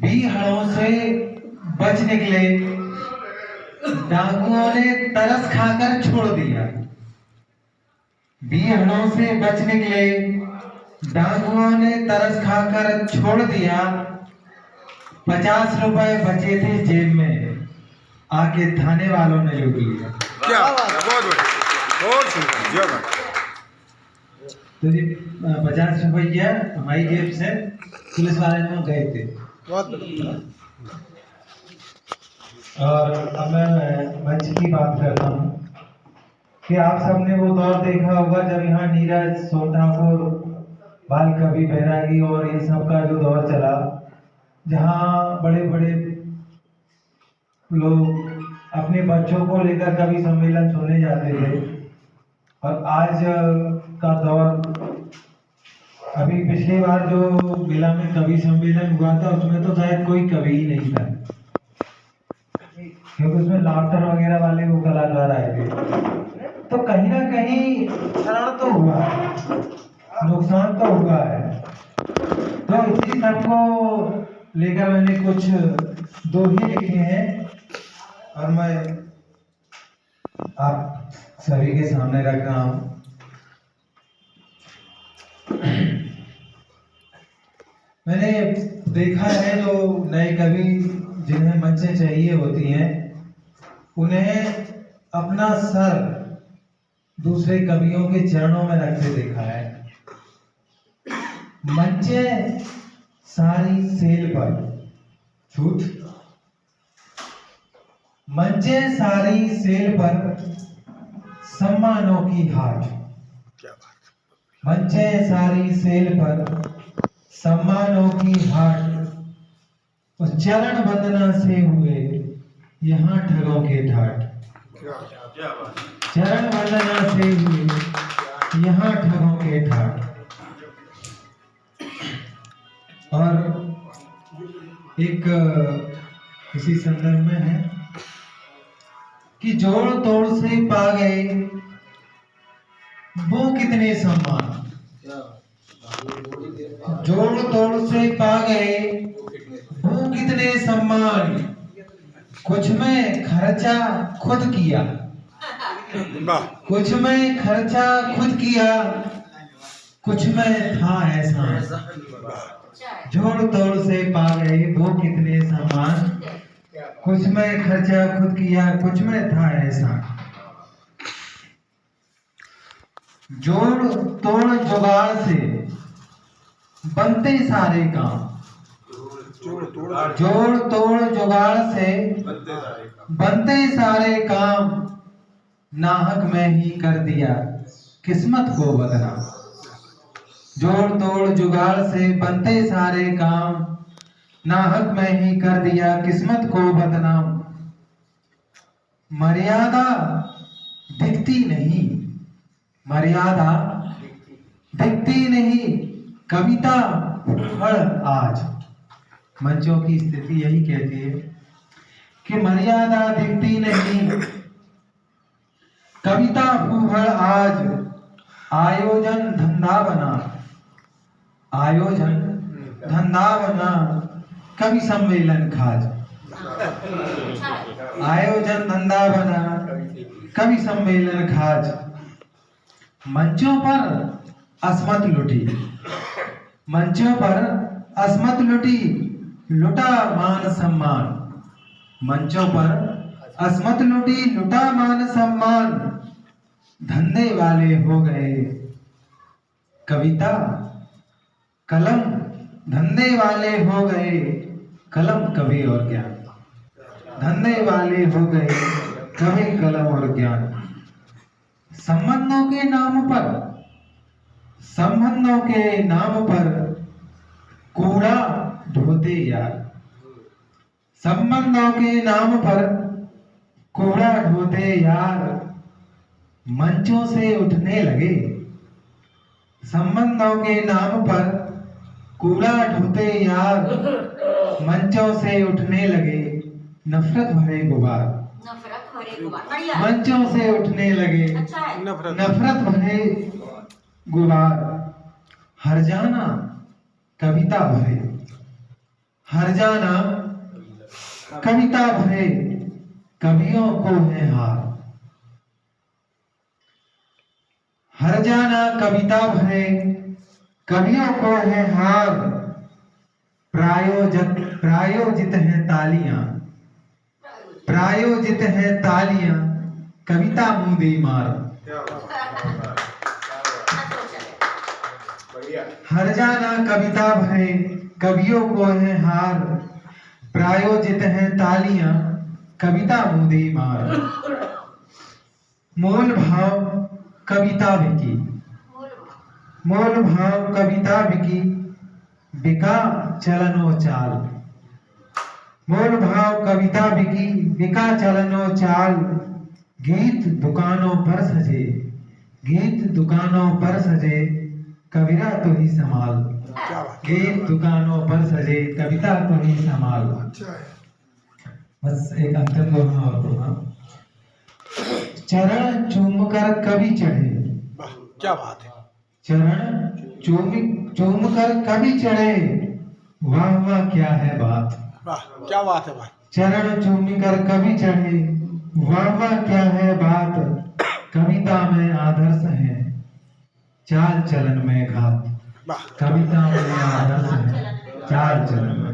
बीहड़ों से बच निकले, डाकुओं ने तरस खाकर छोड़ दिया। बीहड़ों से बच निकले, डाकुओं ने तरस खाकर छोड़ दिया। 50 रुपए बचे थे जेब में, आके थाने वालों ने लूट लिया। क्या बहुत बढ़िया, बहुत सुंदर, जय बात। तो जी 50 रुपया हमारी जेब से पुलिस वाले लोग गए थे। और अब मैं मंच की बात करता हूँ कि आप सबने वो दौर देखा होगा जब यहाँ नीरज, सोनठाकुर, बाल कवि, बैरागी और ये सब का जो दौर चला, जहाँ बड़े बड़े लोग अपने बच्चों को लेकर कवि सम्मेलन सुनने जाते थे। और आज का दौर, अभी पिछली बार जो मेला में कवि सम्मेलन हुआ था उसमें तो शायद कोई कवि ही नहीं था, क्योंकि उसमें लाफ्टर वगैरह वाले वो कलाकार आए थे। तो कहीं ना कहीं क्षरण तो हुआ है, नुकसान तो हुआ है। तो इसी सबको लेकर मैंने कुछ दोहे लिखे हैं और मैं आप सभी के सामने रख रहा हूं। मैंने देखा है जो नए कवि जिन्हें मंचें चाहिए होती हैं, उन्हें अपना सर दूसरे कवियों के चरणों में रखते देखा है। मंचें सारी सेल पर झूठ, मंचें सारी सेल पर सम्मानों की हाट, मंचें सारी सेल पर सम्मानों की हाट। उस चरण वंदना से हुए यहाँ ठगों के ठाठ, चरण वंदना से हुए यहाँ ठगों के ठाठ। और एक इसी संदर्भ में है कि जोड़ तोड़ से पा गए वो कितने सम्मान, जोड़ तोड़ से पा गए वो कितने सम्मान। कुछ में खर्चा खुद किया, कुछ में खर्चा खुद किया, कुछ में था एहसान। जोड़ तोड़ से पा गए वो कितने सम्मान, कुछ में खर्चा खुद किया, कुछ में था एहसान। जोड़ तोड़ जुगाड़ से बनते सारे काम, जोड़ तोड़ जुगाड़ से बनते सारे काम। नाहक में ही कर दिया किस्मत को बदनाम, जोड़ तोड़ जुगाड़ से बनते सारे काम। नाहक में ही कर दिया किस्मत को बदनाम। मर्यादा दिखती नहीं, मर्यादा दिखती नहीं, कविता फूहड़ आज। मंचों की स्थिति यही कहती है कि मर्यादा दिखती नहीं, कविता फूहड़ आज। आयोजन धंधा बना, आयोजन धंधा बना, कवि सम्मेलन खाज। आयोजन धंधा बना, कवि सम्मेलन खाज। मंचों पर अस्मत लुटी, मंचों पर अस्मत लुटी, लुटा मान सम्मान। मंचों पर अस्मत लुटी, लुटा मान सम्मान। धंधे वाले हो गए कविता कलम, धंधे वाले हो गए कलम, कवि और ज्ञान। धंधे वाले हो गए कवि, कलम और ज्ञान। संबंधों के नाम पर, संबंधों के नाम पर कूड़ा ढोते यार। संबंधों के नाम पर कूड़ा ढोते यार। मंचों से उठने लगे, संबंधों के नाम पर कूड़ा ढोते यार। मंचों से उठने लगे नफरत भरे गुबार, मंचों से उठने लगे नफरत भरे गुबार। हर जाना कविता भरे, हर जाना कविता भरे कवियों को है हार। हर जाना कविता भरे कवियों को है हार। प्रायोजित है तालियां, प्रायोजित है तालियां, कविता मुंह दे मार। हर जाना कविता भरे कवियों को है हार। प्रायोजित है तालियां, कविता मुंह दे मार। मोल भाव कविता बिकी, मोल भाव कविता बिकी, बिका चलनो चाल। मोल भाव कविता बिकी, बिका चलनो चाल। गीत दुकानों पर सजे, गीत दुकानों पर सजे, कविता तो ही संभाल। गीत दुकानों पर सजे, कविता तो ही संभाल। बस एक अंतिम दोहा और दोहा। चरण चूमकर कवि चढ़े, क्या बात है। चरण चूमकर कवि चढ़े, वाह वाह क्या है बात। वाह क्या बात है भाई। चरण चूमकर कवि चढ़े, वाह वाह क्या है बात। कविता में आदर्श है, चाल चलन में घात। कविता में आदर्श है, चाल चलन में